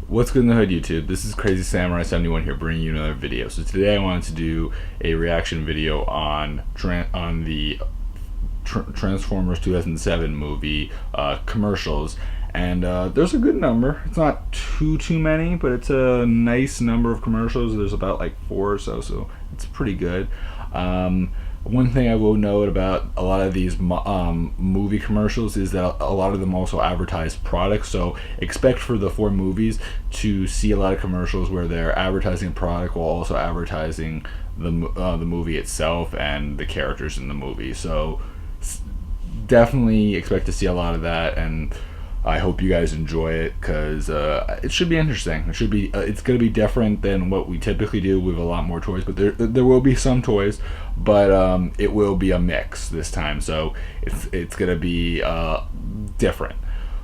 What's good in the hood, YouTube? This is Crazy Samurai 71 here, bringing you another video. So today I wanted to do a reaction video on the Transformers 2007 movie commercials, and there's a good number. It's not too many, but it's a nice number of commercials. There's about like 4 or so it's pretty good. One thing I will note about a lot of these movie commercials is that a lot of them also advertise products. So expect for the 4 movies to see a lot of commercials where they're advertising a product while also advertising the movie itself and the characters in the movie. So definitely expect to see a lot of that, and I hope you guys enjoy it because it should be interesting. It should be. It's going to be different than what we typically do with a lot more toys, but there will be some toys, but it will be a mix this time. So it's going to be different.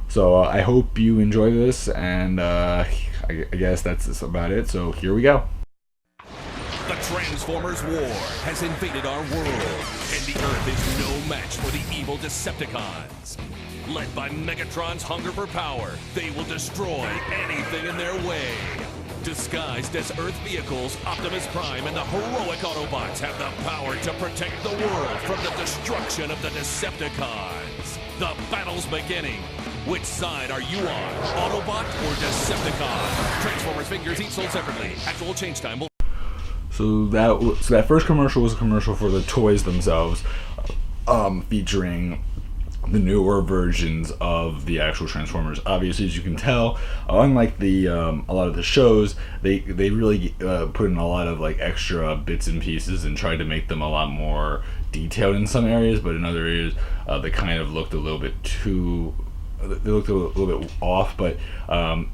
So I hope you enjoy this, and I guess that's about it. So here we go. The Transformers War has invaded our world, and the Earth is no match for the evil Decepticons. Led by Megatron's hunger for power, they will destroy anything in their way. Disguised as Earth vehicles, Optimus Prime and the heroic Autobots have the power to protect the world from the destruction of the Decepticons. The battle's beginning. Which side are you on? Autobot or Decepticon? Transformers figures each sold separately. Actual change time will... So that first commercial was a commercial for the toys themselves, featuring the newer versions of the actual Transformers. Obviously, as you can tell, unlike the a lot of the shows, they really put in a lot of like extra bits and pieces and tried to make them a lot more detailed in some areas, but in other areas they kind of looked a little bit too. They looked a little bit off, but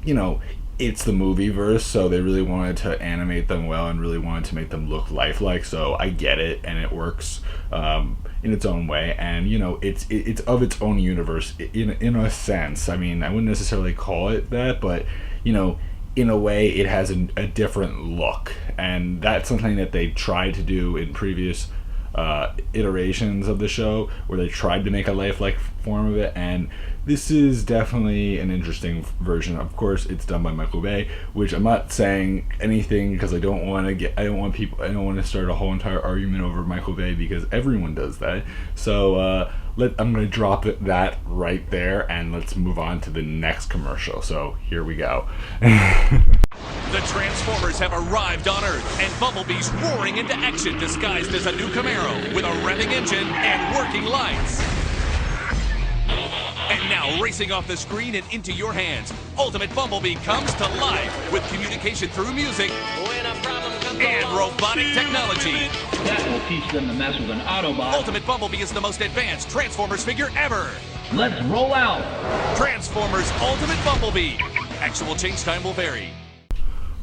you know, it's the movie verse, so they really wanted to animate them well and really wanted to make them look lifelike. So I get it, and it works in its own way, and you know, it's of its own universe in a sense. I mean, I wouldn't necessarily call it that, but you know, in a way, it has a different look, and that's something that they tried to do in previous iterations of the show, where they tried to make a lifelike form of it, and this is definitely an interesting version. Of course, it's done by Michael Bay, which I'm not saying anything because I don't want to start a whole entire argument over Michael Bay, because everyone does that. So I'm going to drop that right there, and let's move on to the next commercial. So here we go. The Transformers have arrived on Earth, and Bumblebee's roaring into action disguised as a new Camaro with a revving engine and working lights. And now, racing off the screen and into your hands, Ultimate Bumblebee comes to life with communication through music and robotic technology. That will teach them to mess with an Autobot. Ultimate Bumblebee is the most advanced Transformers figure ever. Let's roll out. Transformers Ultimate Bumblebee. Actual change time will vary.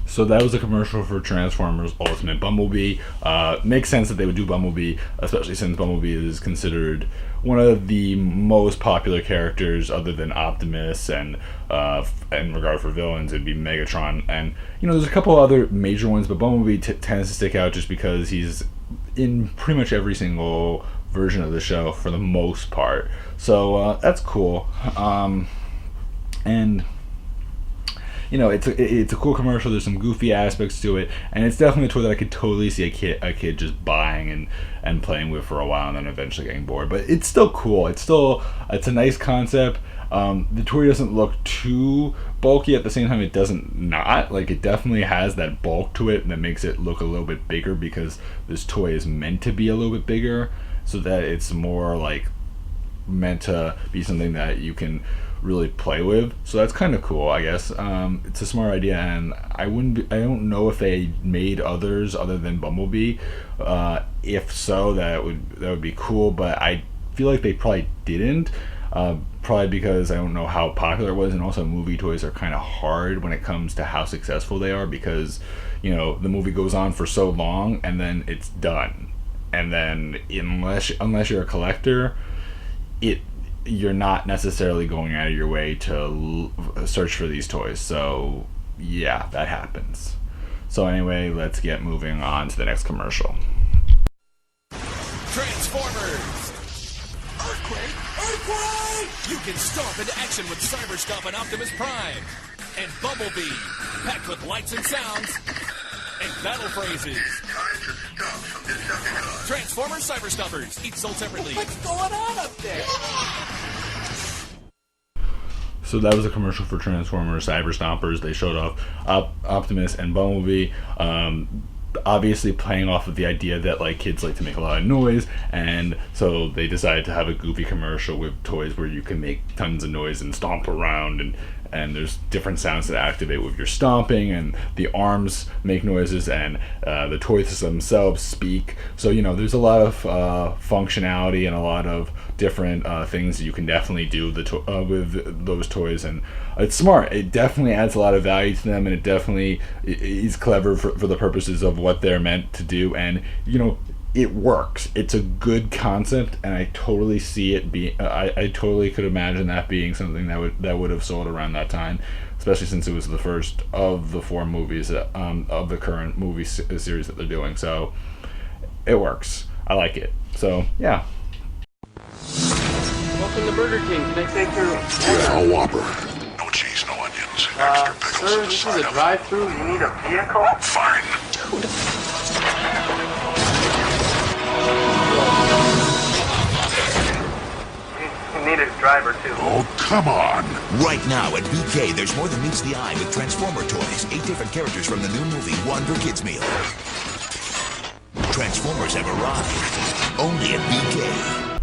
So that was a commercial for Transformers Ultimate Bumblebee. Makes sense that they would do Bumblebee, especially since Bumblebee is considered one of the most popular characters other than Optimus, and in regard for villains, it'd be Megatron. And you know, there's a couple other major ones, but Bumblebee tends to stick out just because he's in pretty much every single version of the show for the most part. So that's cool. And you know, it's a cool commercial. There's some goofy aspects to it, and it's definitely a toy that I could totally see a kid just buying and playing with for a while, and then eventually getting bored. But it's still cool. It's a nice concept. The toy doesn't look too bulky. At the same time, it doesn't not. Like, it definitely has that bulk to it that makes it look a little bit bigger, because this toy is meant to be a little bit bigger, so that it's more like meant to be something that you can really play with. So that's kind of cool, I guess. It's a smart idea, and I don't know if they made others other than Bumblebee. If so, that would be cool, but I feel like they probably didn't. Probably because I don't know how popular it was, and also movie toys are kind of hard when it comes to how successful they are, because you know, the movie goes on for so long and then it's done, and then unless you're a collector, you're not necessarily going out of your way to search for these toys. So yeah, that happens. So anyway, let's get moving on to the next commercial. Transformers! Earthquake! Earthquake! You can stomp into action with Cyberstomp and Optimus Prime. and Bumblebee, packed with lights and sounds and battle phrases. Transformers Cyber Stuffers, each sold separately. What's going on up there? So that was a commercial for Transformers Cyber Stompers. They showed off Optimus and Bumblebee. Obviously playing off of the idea that like kids like to make a lot of noise, and so they decided to have a goofy commercial with toys where you can make tons of noise and stomp around, and there's different sounds that activate with your stomping, and the arms make noises, and the toys themselves speak. So you know there's a lot of functionality and a lot of different things you can definitely do with those toys, and it's smart. It definitely adds a lot of value to them, and it definitely is clever for the purposes of what they're meant to do, and you know it works. It's a good concept, and I totally see it be. I totally could imagine that being something that would have sold around that time, especially since it was the first of the 4 movies of the current movie series that they're doing. So it works. I like it. So yeah. Welcome to Burger King. Can I take your Yeah, a Whopper. No cheese, no onions. Extra pickles sir, on the this is side a of it. drive-through. You need a vehicle? Fine. You need a driver, too. Oh, come on. Right now at BK, there's more than meets the eye with Transformer toys. 8 different characters from the new movie, 1 per kids meal. Transformers have arrived. Only at BK.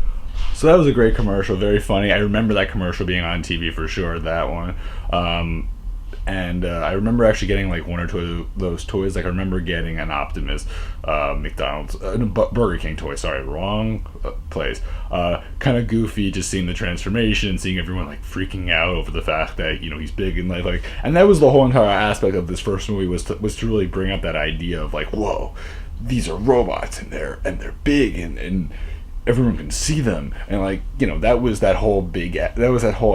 So that was a great commercial, very funny. I remember that commercial being on TV for sure, that one. And I remember actually getting like 1 or 2 of those toys. Like I remember getting an Optimus, McDonald's, Burger King toy. Sorry, wrong place. Kind of goofy, just seeing the transformation, seeing everyone like freaking out over the fact that you know he's big and like, and that was the whole entire aspect of this first movie was to really bring up that idea of like, whoa, these are robots and they're big and everyone can see them, and like you know that was that whole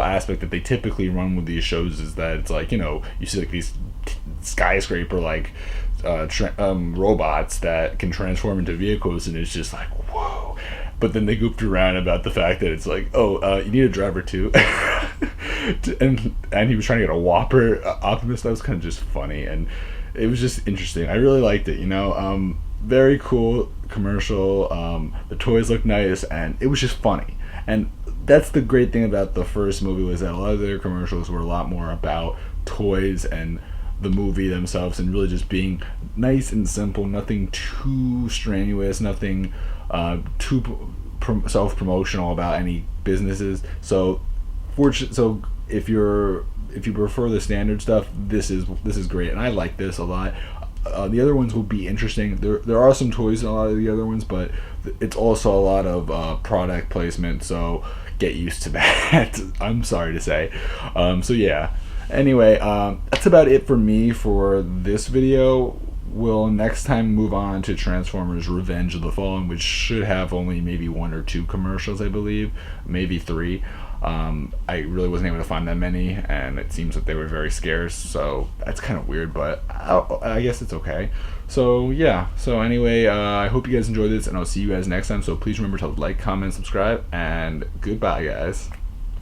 aspect that they typically run with these shows, is that it's like you know you see like these skyscraper like robots that can transform into vehicles, and it's just like whoa. But then they goofed around about the fact that it's like, oh, you need a driver too. and he was trying to get a Whopper Optimus. That was kind of just funny, and it was just interesting. I really liked it, you know. Very cool commercial. The toys look nice, and it was just funny. And that's the great thing about the first movie, was that a lot of their commercials were a lot more about toys and the movie themselves, and really just being nice and simple, nothing too strenuous, nothing too self-promotional about any businesses. So if you prefer the standard stuff, this is great, and I like this a lot. The other ones will be interesting. There are some toys in a lot of the other ones, but it's also a lot of product placement, so get used to that. I'm sorry to say. So yeah. Anyway, that's about it for me for this video. We'll next time move on to Transformers Revenge of the Fallen, which should have only maybe 1 or 2 commercials, I believe. Maybe 3. I really wasn't able to find that many, and it seems that they were very scarce, so that's kind of weird, but I guess it's okay. So yeah, so anyway, I hope you guys enjoyed this, and I'll see you guys next time. So please remember to like, comment, subscribe, and goodbye guys.